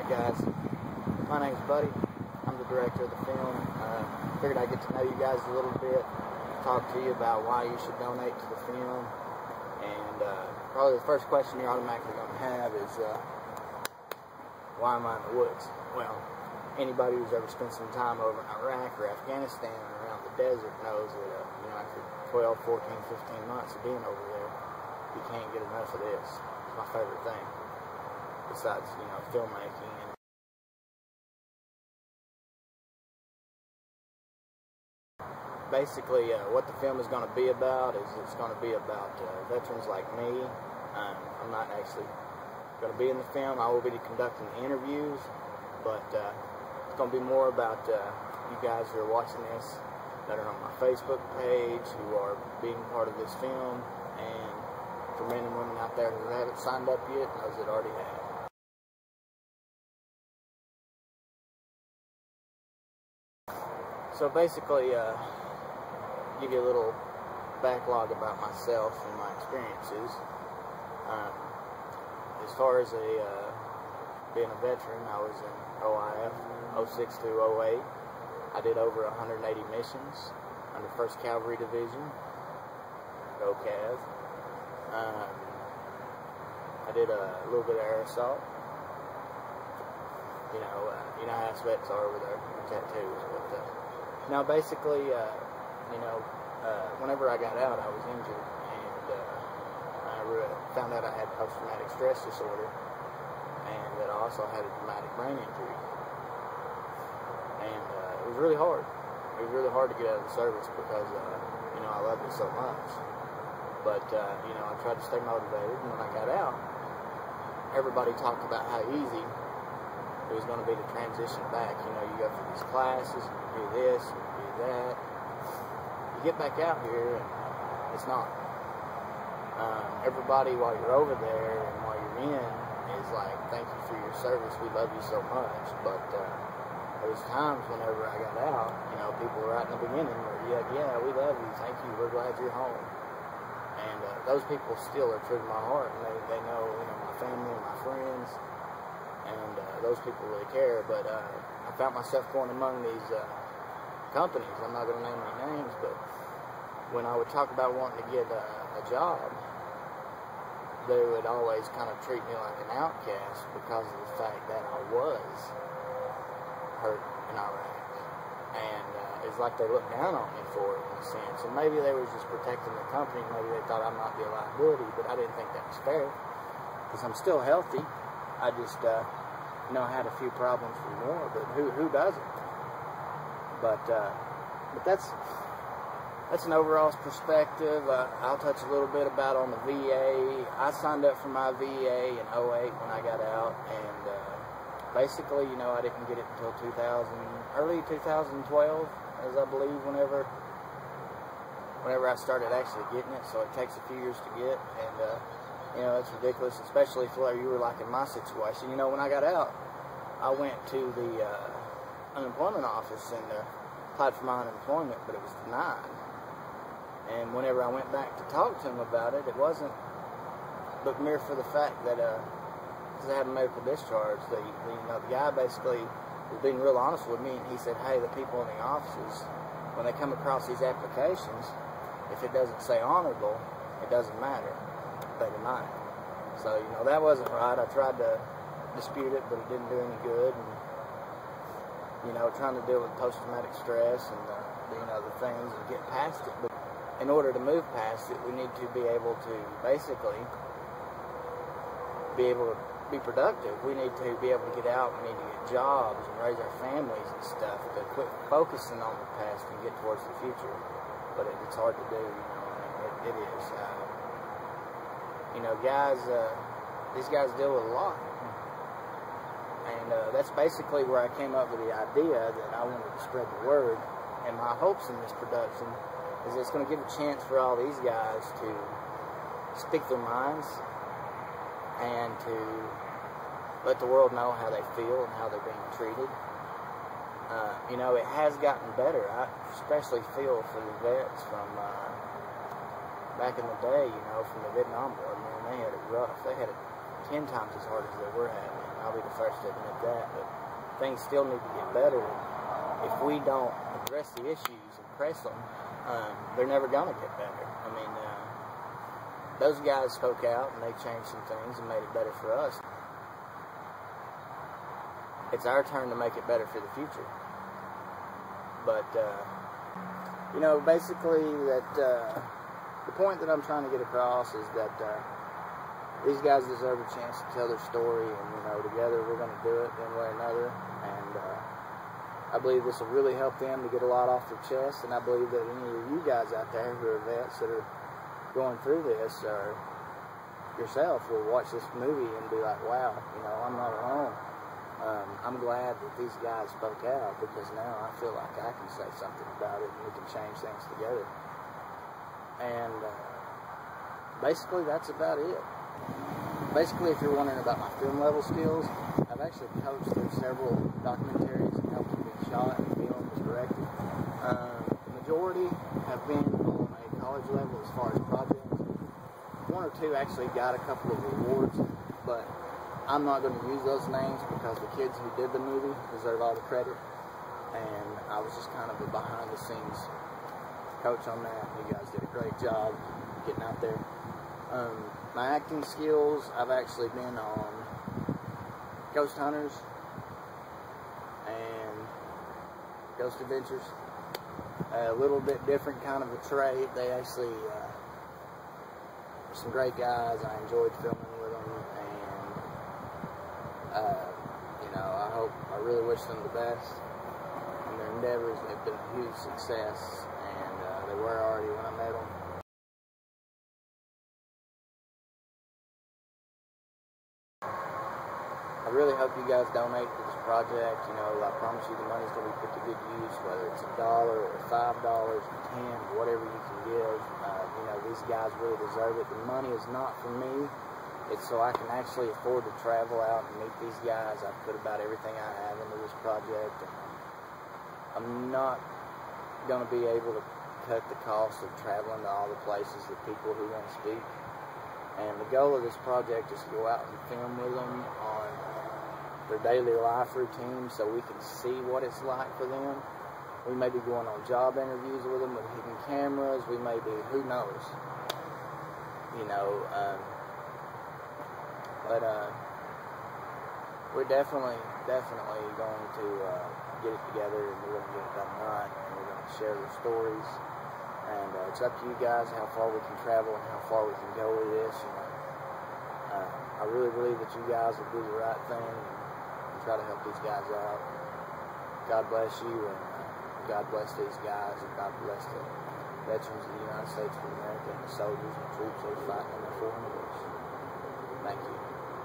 Alright guys, my name's Buddy. I'm the director of the film. Figured I'd get to know you guys a little bit, talk to you about why you should donate to the film, and probably the first question you're automatically going to have is, why am I in the woods? Well, anybody who's ever spent some time over in Iraq or Afghanistan or around the desert knows that, after 12, 14, 15 months of being over there, you can't get enough of this. It's my favorite thing, besides, filmmaking. And basically, what the film is going to be about is it's going to be about veterans like me. I'm not actually going to be in the film. I will be conducting interviews, but it's going to be more about you guys who are watching this, that are on my Facebook page, who are being part of this film, and for men and women out there who haven't signed up yet, and those that already have. So basically, give you a little backlog about myself and my experiences. As far as being a veteran, I was in OIF 06 through 08. I did over 180 missions under 1st Cavalry Division, OCAV. I did a little bit of air assault. You know how aspects are over there, tattoos. But now, basically, whenever I got out, I was injured, and I found out I had post-traumatic stress disorder, and that I also had a traumatic brain injury. And it was really hard. It was really hard to get out of the service because, I loved it so much. But, I tried to stay motivated, and when I got out, everybody talked about how easy it was going to be to transition back. You go through these classes, and you do this, and you do that. You get back out here, and it's not. Everybody, while you're over there and while you're in, is like, thank you for your service, we love you so much. But there was times whenever I got out, people right in the beginning were, yeah, we love you, thank you, we're glad you're home. And those people still are true to my heart, and they know, my family and my friends, and those people really care. But I found myself going among these companies. I'm not going to name any names, but when I would talk about wanting to get a job, they would always kind of treat me like an outcast because of the fact that I was hurt in Iraq. And it's like they looked down on me for it, in a sense. And maybe they were just protecting the company. Maybe they thought I might be a liability, but I didn't think that was fair because I'm still healthy. I just, I had a few problems for more, but who doesn't? But that's an overall perspective. I'll touch a little bit about on the VA. I signed up for my VA in 08 when I got out, and basically, I didn't get it until early 2012, as I believe, whenever I started actually getting it. So it takes a few years to get, and it's ridiculous, especially if you were like in my situation. When I got out, I went to the unemployment office and applied for my unemployment, but it was denied. And whenever I went back to talk to him about it, it wasn't but mere for the fact that because I had a medical discharge, the guy basically was being real honest with me, and he said, hey, the people in the offices, when they come across these applications, if it doesn't say honorable, it doesn't matter. They deny it. So, that wasn't right. I tried to dispute it, but it didn't do any good. And, trying to deal with post-traumatic stress and, the things and get past it. But in order to move past it, we need to be able to basically be able to be productive. We need to be able to get out. We need to get jobs and raise our families and stuff, to quit focusing on the past and get towards the future. But it's hard to do, it is. These guys deal with a lot. And that's basically where I came up with the idea that I wanted to spread the word. And my hopes in this production is it's going to give a chance for all these guys to speak their minds and to let the world know how they feel and how they're being treated. It has gotten better. I especially feel for the vets from back in the day, from the Vietnam War. Man, they had it rough. They had it 10 times as hard as they were having. I'll be the first to admit that. But things still need to get better. If we don't address the issues and press them, they're never going to get better. I mean, those guys spoke out and they changed some things and made it better for us. It's our turn to make it better for the future. But, you know, basically that the point that I'm trying to get across is that these guys deserve a chance to tell their story, and, you know, together we're going to do it one way or another. And I believe this will really help them to get a lot off their chest, and I believe that any of you guys out there who are vets that are going through this, or yourself, will watch this movie and be like, wow, you know, I'm not alone. I'm glad that these guys spoke out, because now I feel like I can say something about it and we can change things together. And basically that's about it. Basically, if you're wondering about my film level skills, I've actually coached through several documentaries and helped them being shot and filmed and directed. The majority have been on a college level as far as projects. One or two actually got a couple of awards, but I'm not going to use those names because the kids who did the movie deserve all the credit, and I was just kind of a behind-the-scenes coach on that. You guys did a great job getting out there. My acting skills, I've actually been on Ghost Hunters and Ghost Adventures. A little bit different kind of a trade. They actually were some great guys. I enjoyed filming with them, and you know, I really wish them the best in their endeavors. They've been a huge success, and they were already when I met them. I really hope you guys donate to this project. You know, I promise you the money's going to be put to good use, whether it's $1 or $5 or $10, whatever you can give. You know, these guys really deserve it. The money is not for me. It's so I can actually afford to travel out and meet these guys. I've put about everything I have into this project, and I'm not going to be able to cut the cost of traveling to all the places that people who want to speak. And the goal of this project is to go out and film with them on their daily life routine so we can see what it's like for them. We may be going on job interviews with them with hidden cameras. We may be, who knows, you know, but we're definitely going to get it together, and we're going to get it done right, and we're going to share their stories. And it's up to you guys how far we can travel and how far we can go with this. You know, I really believe that you guys will do the right thing and try to help these guys out. God bless you, and God bless these guys, and God bless the veterans of the United States of America and the soldiers and troops that are fighting in their foreign wars. Thank you.